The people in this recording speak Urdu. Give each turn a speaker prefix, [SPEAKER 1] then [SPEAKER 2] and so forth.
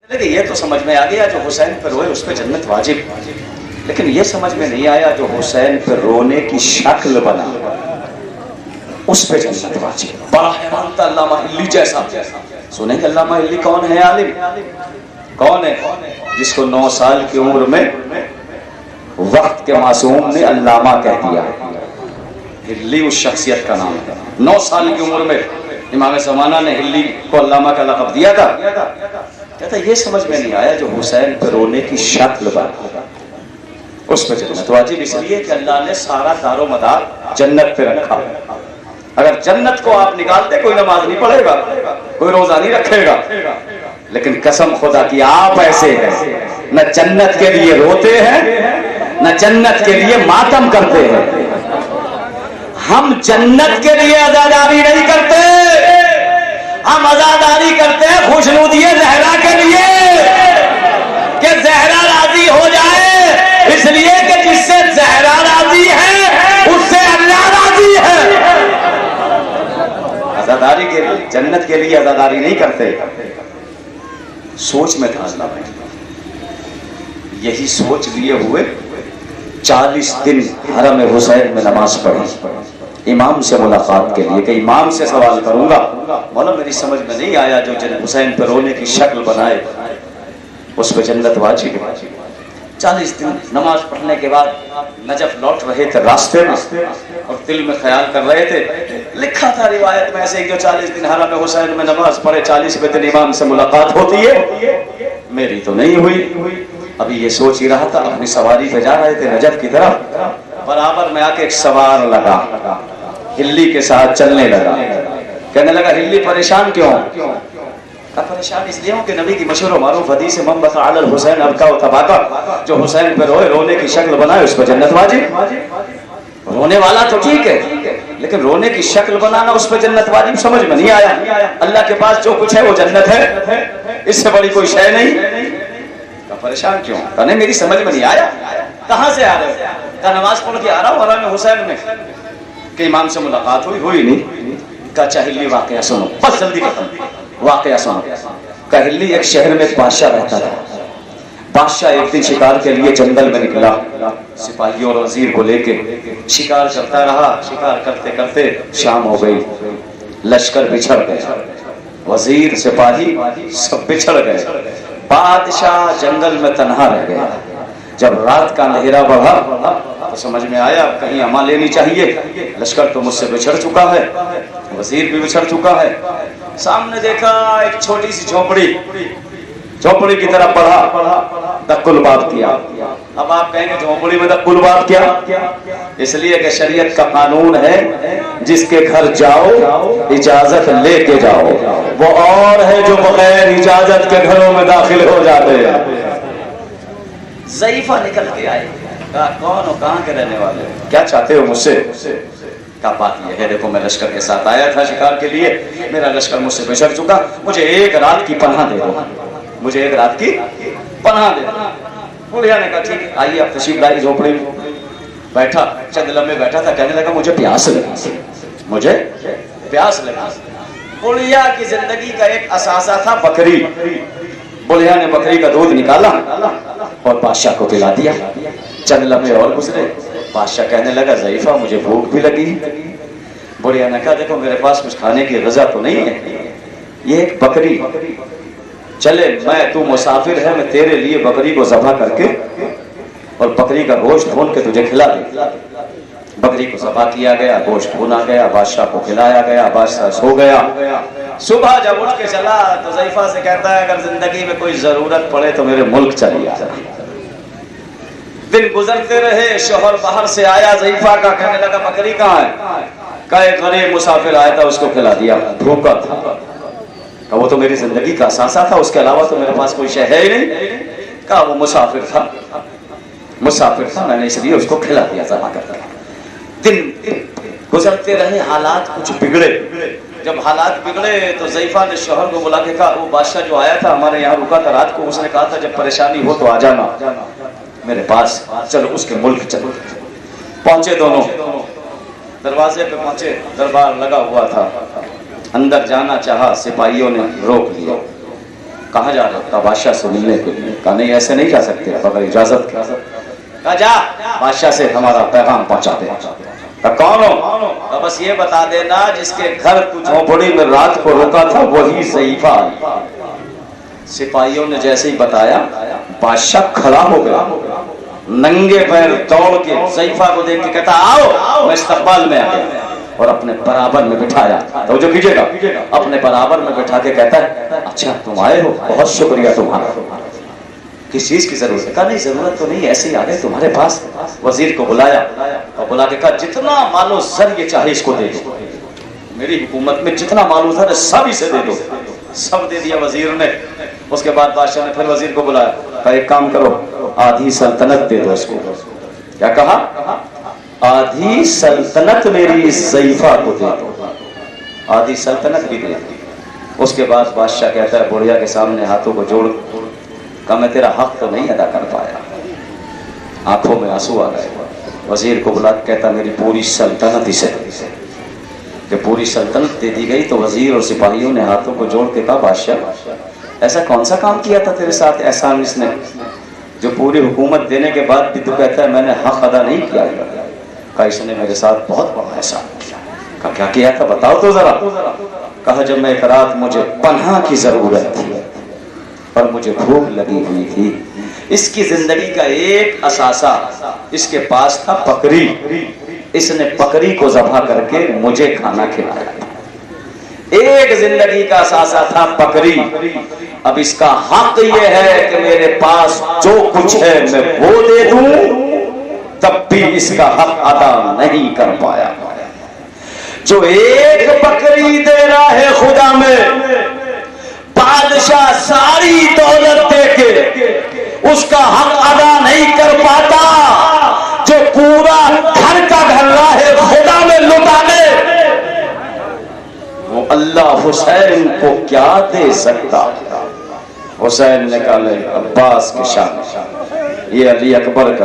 [SPEAKER 1] لیکن یہ تو سمجھ میں آ گیا جو حسین پر روئے اس پہ جنت واجب، لیکن یہ سمجھ میں نہیں آیا جو حسین پر رونے کی شکل بنا اس پہ جنت واجب۔ بڑا حیران تھا علامہ ہلی جیسا۔ سنیں کہ علامہ ہلی کون ہے؟ عالم کون ہے؟ جس کو 9 سال کی عمر میں وقت کے معصوم نے علامہ کہہ دیا۔ ہلی اس شخصیت کا نام ہے۔ 9 سال کی عمر میں امام زمانہ نے ہلی کو علامہ کا لقب دیا تھا۔ کہتا یہ سمجھ میں نہیں آیا جو حسین پہ رونے کی شکل بنا اس پہ جنت واجب، اس لیے کہ اللہ نے سارا دار و مدار جنت پہ رکھا۔ اگر جنت کو آپ نکالتے کوئی نماز نہیں پڑھے گا، کوئی روزہ نہیں رکھے گا، لیکن قسم خدا کی آپ ایسے ہیں، نہ جنت کے لیے روتے ہیں نہ جنت کے لیے ماتم کرتے ہیں۔ ہم جنت کے لیے عزاداری نہیں کرتے، ہم عزاداری کرتے ہیں خوشنودی زہرا کے لیے کہ زہرا راضی ہو جائے، اس لیے کہ جس سے زہرا راضی ہے اس سے اللہ راضی ہے۔ عزاداری کے لیے، جنت کے لیے عزاداری نہیں کرتے۔ سوچ میں تھا اللہ بھائی، یہی سوچ لیے ہوئے 40 دن حرم حسین میں نماز پڑھی امام سے ملاقات کے لیے کہ امام سے سوال کروں گا، مولا میری سمجھ میں نہیں آیا جو حسین پر رونے کی شکل بنائے اس پہ جنت واجب ہے۔ 40 دن نماز پڑھنے کے بعد نجف لوٹ رہے تھے راستے میں اور دل میں خیال کر رہے تھے، لکھا تھا روایت میں ایسے جو 40 دن حرم حسین میں نماز پڑھے 40ویں دن امام سے ملاقات ہوتی ہے، میری تو نہیں ہوئی۔ ابھی یہ سوچ ہی رہا تھا، اپنی سواری پہ جا رہے تھے نجف کی طرف، برابر میں آ کے ایک سوار لگا، ہلی کے ساتھ چلنے لگا، کہنے لگا ہلی پریشان کیوں؟ کہا پریشان اس لیے ہوں کہ نبی کی مشہور و معروف حدیث من بکى علی الحسین ابکى وتباکى، جو حسین پہ روئے رونے کی شکل بنائے اس پہ جنت واجب۔ رونے والا تو ٹھیک ہے لیکن رونے کی شکل بنانا اس پہ جنت واجب سمجھ میں نہیں آیا۔ اللہ کے پاس جو کچھ ہے وہ جنت ہے، اس سے بڑی کوئی شے نہیں۔ کہا پریشان کیوں؟ کہا نہیں میری سمجھ میں نہیں آیا۔ کہاں سے آ رہے ہو؟ کہا نماز پڑھ کے آ رہا ہوں حرم حسین میں کہ امام سے ملاقات ہوئی نہیں۔ کہا چاہیے واقعہ سنو، بس جلدی ختم، واقعہ سنو۔ کہا ہلی ایک شہر میں ایک بادشاہ رہتا تھا، بادشاہ ایک دن شکار کے لیے جنگل میں نکلا، سپاہیوں اور وزیر کو لے کے شکار کرتا رہا، شکار کرتے کرتے شام ہو گئی، لشکر بچھڑ گئے، وزیر سپاہی سب بچھڑ گئے، بادشاہ جنگل میں تنہا رہ گیا۔ جب رات کا اندھیرا بڑھا تو سمجھ میں آیا کہیں اما لینی چاہیے، لشکر تو مجھ سے بچھڑ چکا ہے، وزیر بھی بچھڑ چکا ہے۔ سامنے دیکھا ایک چھوٹی سی جھونپڑی کی طرف بڑھا، دق الباب کیا۔ اب آپ کہیں گے جھونپڑی میں دق الباب کیا؟ اس لیے کہ شریعت کا قانون ہے جس کے گھر جاؤ اجازت لے کے جاؤ، وہ اور ہے جو بغیر اجازت کے گھروں میں داخل ہو جاتے ہیں۔ ضعیفہ نکل کے آئے، کہا کون ہو، کہاں کے رہنے والے ہو، کیا چاہتے ہو مجھ سے؟ کہا بات یہ ہے دیکھو میں لشکر کے ساتھ آیا تھا شکار کے لیے، میرا لشکر مجھ سے بچھڑ چکا، مجھے ایک رات کی پناہ دے دو، مجھے ایک رات کی پناہ دے دو۔ بڑھیا نے کہا ٹھیک ہے آئیے آپ تشریف لائیے۔ جھونپڑی میں بیٹھا، چند لمحے بیٹھا تھا، کہنے لگا مجھے پیاس لگی، مجھے پیاس لگی۔ بڑھیا کی زندگی کا ایک اثاثہ تھا بکری، بڑھیا نے بکری کا دودھ نکالا اور بادشاہ کو پلا دیا۔ چند لمحے اور گزرے، بادشاہ کہنے لگا ضعیفہ مجھے بھوک بھی لگی۔ بڑھیا نے کہا دیکھو میرے پاس کچھ کھانے کی غذا تو نہیں ہے، یہ ایک بکری، چلے میں تو مسافر ہے میں تیرے لیے بکری کو ذبح کر کے اور بکری کا گوشت بھون کے تجھے کھلا دے۔ بکری کو ذبح کیا گیا، گوشت بھونا گیا، بادشاہ کو کھلایا گیا، بادشاہ سو گیا۔ صبح جب اٹھ کے چلا تو ضعیفہ سے کہتا ہے اگر زندگی میں کوئی ضرورت پڑے تو میرے ملک چلی آ۔ دن گزرتے رہے، شوہر باہر سے آیا ضعیفہ کا، کہنے لگا بکری کہاں ہے؟ کہا ایک غریب مسافر آیا تھا اس کو کھلا دیا، بھوکا تھا۔ کہا وہ تو میری زندگی کا اثاثہ تھا، اس کے علاوہ تو میرے پاس کوئی شے ہے ہی نہیں۔ کہا وہ مسافر تھا میں نے اس لیے اس کو کھلا دیا ذبح کر کے۔ دن گزرتے رہے، حالات کچھ بگڑے۔ جب حالات بگڑے تو ضعیفہ نے شوہر کو بلا کے کہا وہ بادشاہ جو آیا تھا ہمارے یہاں رکا تھا رات کو، اس نے کہا تھا جب پریشانی ہو تو آ جانا میرے پاس، چلو اس کے ملک چلو۔ پہنچے دونوں، دروازے پہ پہنچے، دربار لگا ہوا تھا، اندر جانا چاہا، سپاہیوں نے روک لیا۔ کہاں جا رہے ہو؟ کہا بادشاہ سے ملنے کے لیے۔ کہا نہیں ایسے نہیں جا سکتے بغیر اجازت کے۔ کہا جا بادشاہ سے ہمارا پیغام پہنچا دے۔ کہا کون ہو؟ کہا بس یہ بتا دینا جس کے گھر تو جھونپڑی میں رات کو رکا تھا وہی ضعیفہ آئی۔ سپاہیوں نے جیسے ہی بتایا بادشاہ کھڑا ہو گیا، ننگے پیر دوڑ کے ضعیفہ کو دیکھ کے کہتا آؤ، میں استقبال میں آ گیا اور اپنے برابر میں بٹھایا۔ تو جو کیجئے گا اپنے برابر میں بٹھا کے کہتا ہے اچھا تم آئے ہو، بہت شکریہ تمہارا، کس چیز کی ضرورت ہے؟ کہا نہیں ضرورت تو نہیں، ایسے ہی آ گئے تمہارے پاس۔ وزیر کو بلایا اور بلا کے کہا جتنا مال و زر یہ چاہے اس کو دے دو، میری حکومت میں جتنا مال و زر ہے سب اسے دے دو۔ سب دے دیا وزیر نے۔ اس کے بعد بادشاہ نے پھر وزیر کو بلایا، کہا ایک کام کرو آدھی سلطنت دے دو اس کو۔ کیا کہا؟ آدھی سلطنت میری اس ضعیفہ کو دے دو، آدھی سلطنت بھی دے دو۔ اس کے بعد بادشاہ کہتا ہے بڑھیا کے سامنے ہاتھوں کو جوڑ، کہا میں تیرا حق تو نہیں ادا کر پایا۔ آنکھوں میں آنسو آ گئے۔ وزیر کو بلا کے کہتا میری پوری سلطنت اسے دے۔ کہ پوری سلطنت دے دی گئی تو وزیر اور سپاہیوں نے ہاتھوں کو جوڑ کے کہا بادشاہ ایسا کون سا کام کیا تھا تیرے ساتھ احسان اس نے جو پوری حکومت دینے کے بعد بھی تو کہتا ہے میں نے حق ادا نہیں کیا؟ کہا اس نے میرے ساتھ بہت بڑا احسان کیا۔ کہا کیا کیا تھا بتاؤ تو ذرا۔ کہا جب میں ایک رات مجھے پناہ کی ضرورت تھی پر مجھے بھوک لگی ہوئی تھی، اس کی زندگی کا ایک اثاثہ اس کے پاس تھا بکری، اس نے بکری کو ذبح کر کے مجھے کھانا کھلایا۔ ایک زندگی کا اثاثہ تھا بکری، اب اس کا حق یہ ہے کہ میرے پاس جو کچھ ہے میں وہ دے دوں، تب بھی اس کا حق ادا نہیں کر پایا۔ جو ایک بکری دے رہا ہے خدا میں، بادشاہ ساری دولت دے کے اس کا حق ادا نہیں کر پاتا۔ جو پورا گھر کا گھر رہا ہے خدا میں لٹانے، وہ اللہ حسین کو کیا دے سکتا؟ حسین نے کہا عباس کی شان، یہ علی اکبر کا